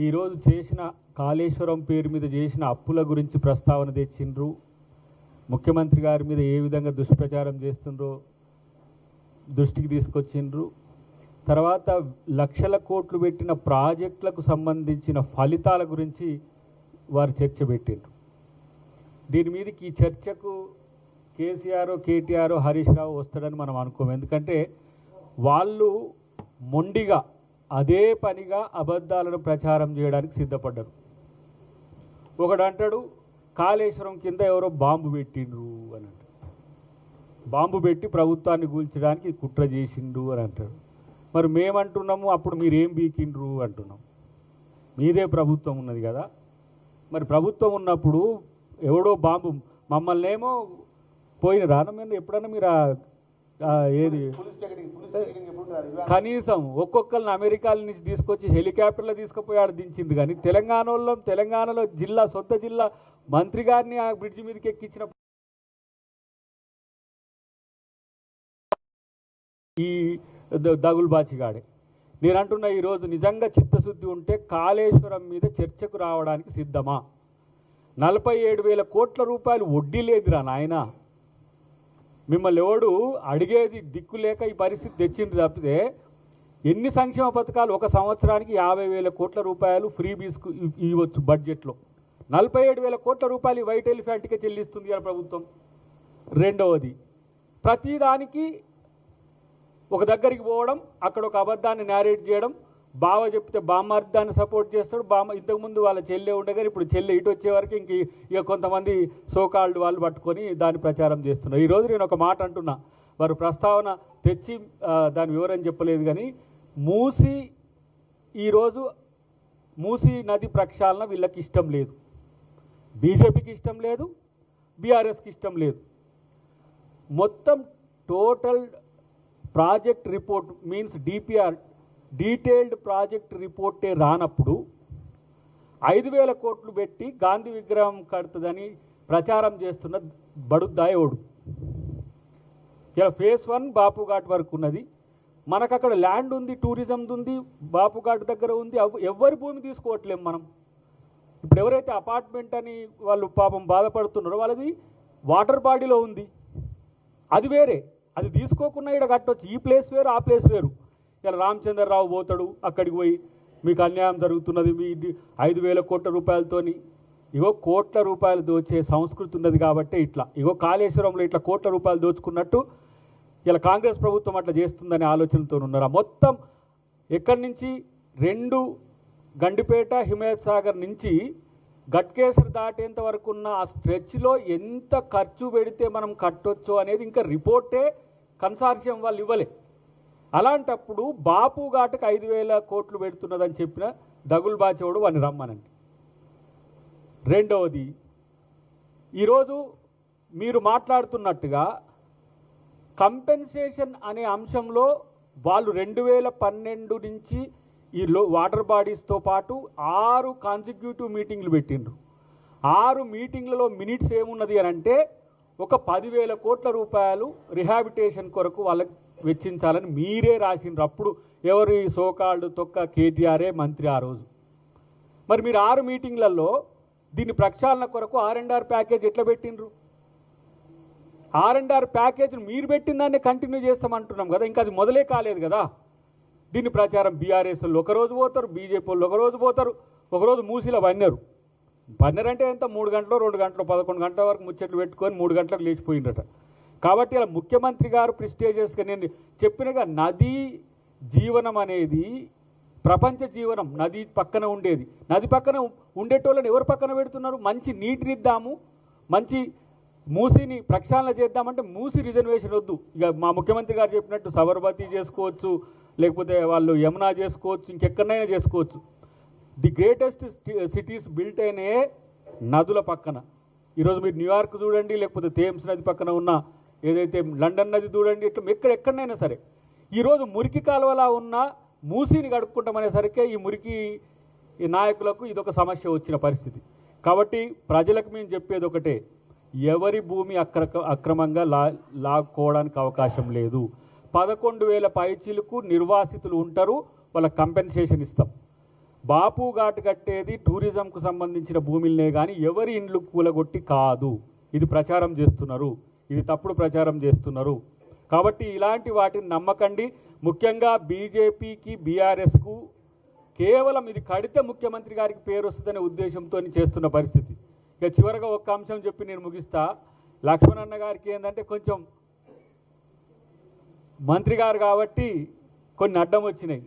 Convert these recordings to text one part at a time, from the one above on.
ఈరోజు చేసిన కాళేశ్వరం పేరు మీద చేసిన అప్పుల గురించి ప్రస్తావన తెచ్చిండ్రు. ముఖ్యమంత్రి గారి మీద ఏ విధంగా దుష్ప్రచారం చేస్తుండ్రో దృష్టికి తీసుకొచ్చిండ్రు. తర్వాత లక్షల కోట్లు పెట్టిన ప్రాజెక్టులకు సంబంధించిన ఫలితాల గురించి వారు చర్చ పెట్టిండ్రు. దీని మీదకి ఈ చర్చకు కేసీఆర్, కేటీఆర్, హరీష్ రావు వస్తాడని మనం అనుకోము. ఎందుకంటే వాళ్ళు మొండిగా అదే పనిగా అబద్ధాలను ప్రచారం చేయడానికి సిద్ధపడ్డారు. ఒకడు అంటాడు కాళేశ్వరం కింద ఎవరో బాంబు పెట్టిండ్రు అని అంటాడు. బాంబు పెట్టి ప్రభుత్వాన్ని కూల్చడానికి కుట్ర చేసిండ్రు అని అంటాడు. మరి మేమంటున్నాము అప్పుడు మీరేం బీకిండ్రు అంటున్నాం. మీదే ప్రభుత్వం ఉన్నది కదా. మరి ప్రభుత్వం ఉన్నప్పుడు ఎవడో బాంబు మమ్మల్ని ఏమో పోయిన రానమైన ఎప్పుడన్నా మీరు ఏది కనీసం ఒక్కొక్కరిని అమెరికాల నుంచి తీసుకొచ్చి హెలికాప్టర్లో తీసుకుపోయి ఆడ దించింది. కానీ తెలంగాణలో సొంత జిల్లా మంత్రి గారిని ఆ బ్రిడ్జి మీదకి ఎక్కించిన ఈ దగులుబాచిగాడే. నేను అంటున్నా ఈరోజు నిజంగా చిత్తశుద్ధి ఉంటే కాళేశ్వరం మీద చర్చకు రావడానికి సిద్ధమా? 47,000 కోట్ల రూపాయలు వడ్డీ లేదురా నాయన. మిమ్మల్ని ఎవడు అడిగేది దిక్కు లేక ఈ పరిస్థితి తెచ్చింది తప్పితే ఎన్ని సంక్షేమ పథకాలు ఒక సంవత్సరానికి 50,000 కోట్ల రూపాయలు ఫ్రీ బీస్కు ఇవ్వచ్చు బడ్జెట్లో. 47,000 కోట్ల రూపాయలు వైట్ ఎలిఫెంట్కే చెల్లిస్తుంది కదా ప్రభుత్వం. రెండవది ప్రతిదానికి ఒక దగ్గరికి పోవడం, అక్కడ ఒక అబద్ధాన్ని నేరేట్ చేయడం. బావ చెప్తే బామ్మార్దాన్ని సపోర్ట్ చేస్తాడు. ఇంతకుముందు వాళ్ళ చెల్లె ఉండగానే ఇప్పుడు చెల్లె ఇటు వచ్చే వరకు ఇక కొంతమంది సోకాల్డ్ వాళ్ళు పట్టుకొని దాన్ని ప్రచారం చేస్తున్నారు. ఈరోజు నేను ఒక మాట అంటున్నా, వారు ప్రస్తావన తెచ్చి దాని వివరం చెప్పలేదు. కానీ మూసీ నది ప్రక్షాళన వీళ్ళకి ఇష్టం లేదు, బీజేపీకి ఇష్టం లేదు, బీఆర్ఎస్కి ఇష్టం లేదు. మొత్తం total project report means DPR detailed project రిపోర్టే రానప్పుడు 5,000 కోట్లు పెట్టి గాంధీ విగ్రహం కడుతుందని ప్రచారం చేస్తున్న బడుద్దాయోడు. ఇలా ఫేజ్ 1 బాపుఘాట్ వరకు ఉన్నది. మనకు అక్కడ ల్యాండ్ ఉంది, టూరిజం ఉంది, బాపుఘాట్ దగ్గర ఉంది. ఎవరి భూమి తీసుకోవట్లేము మనం. ఇప్పుడు ఎవరైతే అపార్ట్మెంట్ అని వాళ్ళు పాపం బాధపడుతున్నారో వాళ్ళది వాటర్ బాడీలో ఉంది, అది వేరే. అది తీసుకోకుండా ఇక్కడ కట్టవచ్చు. ఈ ప్లేస్ వేరు, ఆ ప్లేస్ వేరు. ఇలా రామచంద్రరావు పోతాడు, అక్కడికి పోయి మీకు అన్యాయం జరుగుతున్నది, మీ 5,000 కోట్ల రూపాయలతోని. కోట్ల రూపాయలు దోచే సంస్కృతి ఉన్నది కాబట్టి కాళేశ్వరంలో ఇట్లా కోట్ల రూపాయలు దోచుకున్నట్టు ఇలా కాంగ్రెస్ ప్రభుత్వం అట్లా చేస్తుందనే ఆలోచనతో ఉన్నారు. మొత్తం ఎక్కడి నుంచి 2 గండిపేట హిమాయత్ సాగర్ నుంచి గట్కేసర్ దాటేంత వరకు ఉన్న ఆ స్ట్రెచ్లో ఎంత ఖర్చు పెడితే మనం కట్టొచ్చో అనేది ఇంకా రిపోర్టే కన్సార్షియం వాళ్ళు ఇవ్వలే. అలాంటప్పుడు బాపుఘాట్కి 5,000 కోట్లు పెడుతున్నదని చెప్పిన దగులుబాచేవాడు వాడిని రమ్మనండి. రెండవది, ఈరోజు మీరు మాట్లాడుతున్నట్టుగా కంపెన్సేషన్ అనే అంశంలో వాళ్ళు 2012 నుంచి ఈ వాటర్ బాడీస్తో పాటు 6 కాన్సిక్యూటివ్ మీటింగ్లు పెట్టిండ్రు. 6 మీటింగ్లలో మినిట్స్ ఏమున్నది అని అంటే ఒక 10,000 కోట్ల రూపాయలు రిహాబిటేషన్ కొరకు వాళ్ళకి వెచ్చించాలని మీరే రాసిండ్రు. అప్పుడు ఎవరి సోకాల్డ్ తొక్క కేటీఆర్ఏ మంత్రి ఆ రోజు. మరి మీరు 6 మీటింగ్లలో దీన్ని ప్రక్షాళన కొరకు R&R ప్యాకేజ్ ఎట్లా పెట్టిండ్రు? R&R ప్యాకేజ్ను మీరు పెట్టిన దాన్ని కంటిన్యూ చేస్తామంటున్నాం కదా, ఇంకా అది మొదలే కాలేదు కదా. దీని ప్రచారం బీఆర్ఎస్ వాళ్ళు ఒకరోజు పోతారు, బీజేపీ వాళ్ళు ఒకరోజు పోతారు. ఒకరోజు మూసీలో పన్నెరంటే ఎంత 3 గంటలు 2 గంటలు 11 గంటల వరకు ముచ్చట్లు పెట్టుకొని 3 గంటలకు లేచిపోయిందట. కాబట్టి ఇలా ముఖ్యమంత్రి గారు ప్రిస్టేజియస్గా నేను చెప్పినగా నదీ జీవనం అనేది ప్రపంచ జీవనం. నది పక్కన ఉండేది, నది పక్కన ఉండేటోళ్ళని ఎవరు పక్కన పెడుతున్నారు? మంచి నీటినిద్దాము, మంచి మూసీని ప్రక్షాళన చేద్దామంటే మూసీ రిజర్వేషన్ వద్దు. ఇక మా ముఖ్యమంత్రి గారు చెప్పినట్టు సబర్మతి చేసుకోవచ్చు, లేకపోతే వాళ్ళు యమునా చేసుకోవచ్చు, ఇంకెక్కడైనా చేసుకోవచ్చు. ది గ్రేటెస్ట్ సిటీస్ బిల్ట్ అయినే నదుల పక్కన. ఈరోజు మీరు న్యూయార్క్ చూడండి, లేకపోతే థేమ్స్ నది పక్కన ఉన్న ఏదైతే లండన్ నది చూడండి, ఇట్లా ఎక్కడైనా సరే ఈరోజు మురికి కాలువలా ఉన్న మూసీని గడుపుకుంటామనేసరికి ఈ నాయకులకు ఇదొక సమస్య వచ్చిన పరిస్థితి. కాబట్టి ప్రజలకు మేము చెప్పేది ఒకటే, ఎవరి భూమి అక్రమంగా లాక్కోవడానికి అవకాశం లేదు. 11,000 పైచీలకు నిర్వాసితులు ఉంటారు, వాళ్ళకి కంపెన్సేషన్ ఇస్తాం. బాపు ఘాట్ కట్టేది టూరిజంకు సంబంధించిన భూమిలనే కానీ ఎవరి ఇండ్లు కూలగొట్టి కాదు. ఇది ప్రచారం చేస్తున్నారు, ఇది తప్పుడు ప్రచారం చేస్తున్నారు. కాబట్టి ఇలాంటి వాటిని నమ్మకండి. ముఖ్యంగా బీజేపీకి బీఆర్ఎస్కు కేవలం ఇది కడితే ముఖ్యమంత్రి గారికి పేరు వస్తుందనే ఉద్దేశంతో చేస్తున్న పరిస్థితి. ఇక చివరగా ఒక్క అంశం చెప్పి నేను ముగిస్తా. లక్ష్మణన్న గారికి ఏంటంటే కొంచెం మంత్రి గారు కాబట్టి కొన్ని అడ్డం వచ్చినాయి.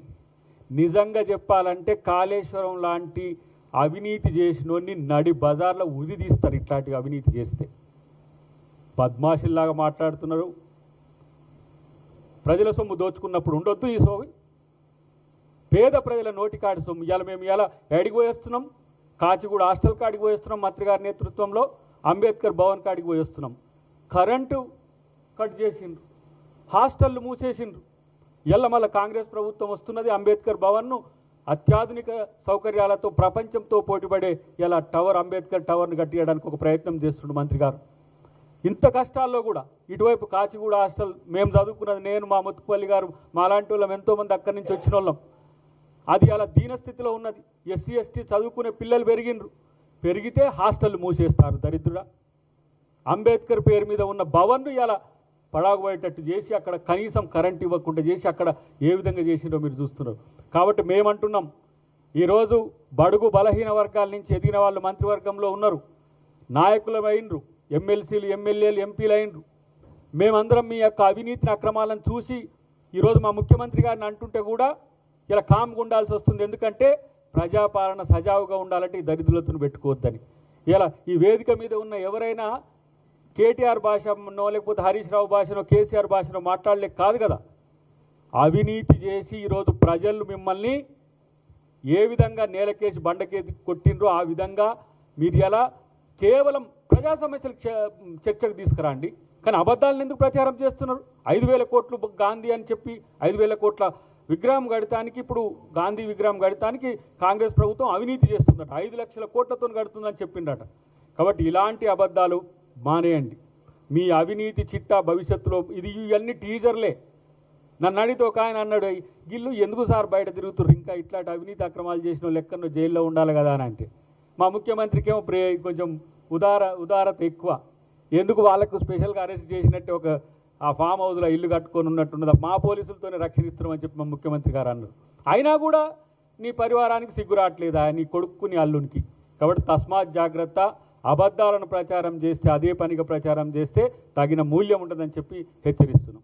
నిజంగా చెప్పాలంటే కాళేశ్వరం లాంటి అవినీతి చేసినోన్ని నడి బజార్లో ఉది తీస్తారు. ఇట్లాంటి అవినీతి చేస్తే బద్మాషుల్లాగా మాట్లాడుతున్నారు. ప్రజల సొమ్ము దోచుకున్నప్పుడు ఉండొద్దు ఈ సోవి. పేద ప్రజల నోటికాడి సొమ్ము ఇవాళ మేము ఇలా ఎడికి పోయేస్తున్నాం. కాచిగూడ హాస్టల్ కాడికి పోయేస్తున్నాం మంత్రి గారి నేతృత్వంలో. అంబేద్కర్ భవన్ కాడికి పోయేస్తున్నాం. కరెంటు కట్ చేసిండ్రు, హాస్టళ్ళు మూసేసిండ్రు. ఇలా మళ్ళీ కాంగ్రెస్ ప్రభుత్వం వస్తున్నది. అంబేద్కర్ భవన్ను అత్యాధునిక సౌకర్యాలతో ప్రపంచంతో పోటీపడే ఇలా టవర్ అంబేద్కర్ టవర్ను కట్టియడానికి ఒక ప్రయత్నం చేస్తుండు మంత్రి గారు. ఇంత కష్టాల్లో కూడా ఇటువైపు కాచిగూడ హాస్టల్ మేము చదువుకున్నది, నేను మా ముత్తుపల్లి గారు మా లాంటి వాళ్ళం ఎంతోమంది అక్కడి నుంచి వచ్చిన వాళ్ళం. అది అలా దీనస్థితిలో ఉన్నది. ఎస్సీ ఎస్టీ చదువుకునే పిల్లలు పెరిగితే హాస్టల్ మూసేస్తారు దరిద్రుడా. అంబేద్కర్ పేరు మీద ఉన్న భవన్ను ఇలా పడాగుపోయేటట్టు చేసి అక్కడ కనీసం కరెంట్ ఇవ్వకుండా చేసి అక్కడ ఏ విధంగా చేసిండో మీరు చూస్తున్నారు. కాబట్టి మేమంటున్నాం, ఈరోజు బడుగు బలహీన వర్గాల నుంచి ఎదిగిన వాళ్ళు మంత్రివర్గంలో ఉన్నారు, నాయకులు అయినరు, ఎమ్మెల్సీలు ఎమ్మెల్యేలు ఎంపీలు అయినరు. మేమందరం మీ యొక్క అవినీతిని అక్రమాలను చూసి ఈరోజు మా ముఖ్యమంత్రి గారిని అంటుంటే కూడా ఇలా కామ్గా ఉండాల్సి వస్తుంది. ఎందుకంటే ప్రజాపాలన సజావుగా ఉండాలంటే ఈ దరిద్రులతను పెట్టుకోవద్దని. ఇలా ఈ వేదిక మీద ఉన్న ఎవరైనా కేటీఆర్ భాషనో లేకపోతే హరీష్ రావు భాషనో కేసీఆర్ భాషనో మాట్లాడలేక కాదు కదా. అవినీతి చేసి ఈరోజు ప్రజలు మిమ్మల్ని ఏ విధంగా నేలకేసి బండకేసి కొట్టిండ్రో ఆ విధంగా మీరు ఎలా కేవలం ప్రజా సమస్యలు చర్చకు తీసుకురండి. కానీ అబద్ధాలను ఎందుకు ప్రచారం చేస్తున్నారు? 5,000 కోట్లు గాంధీ అని చెప్పి 5,000 కోట్ల విగ్రహం కడతానికి, ఇప్పుడు గాంధీ విగ్రహం కడతానికి కాంగ్రెస్ ప్రభుత్వం అవినీతి చేస్తుందట. 5 లక్షల కోట్లతో కడుతుందని చెప్పిండట. కాబట్టి ఇలాంటి అబద్ధాలు మానేయండి. మీ అవినీతి చిట్టా భవిష్యత్తులో ఇవన్నీ టీజర్లే. నన్ను అడిగితే ఒక ఆయన అన్నాడు, వీళ్ళు ఎందుకు సార్ బయట తిరుగుతున్నారు, ఇంకా ఇట్లాంటి అవినీతి అక్రమాలు చేసిన లెక్కను జైల్లో ఉండాలి కదా అని అంటే, మా ముఖ్యమంత్రికి ఏమో కొంచెం ఉదారత ఎక్కువ. ఎందుకు వాళ్ళకు స్పెషల్గా అరెస్ట్ చేసినట్టే ఒక ఆ ఫామ్ హౌస్లో ఇల్లు కట్టుకొని ఉన్నట్టున్నది, మా పోలీసులతోనే రక్షణిస్తున్నామని చెప్పి మా ముఖ్యమంత్రి గారు అన్నారు. అయినా కూడా నీ పరివారానికి సిగ్గు రావట్లేదా, నీ కొడుకు నీ అల్లునికి? కాబట్టి తస్మాత్ జాగ్రత్త. అబద్ధాలను ప్రచారం చేస్తే, అదే పనిగా ప్రచారం చేస్తే తగిన మూల్యం ఉంటుందని చెప్పి హెచ్చరిస్తున్నాం.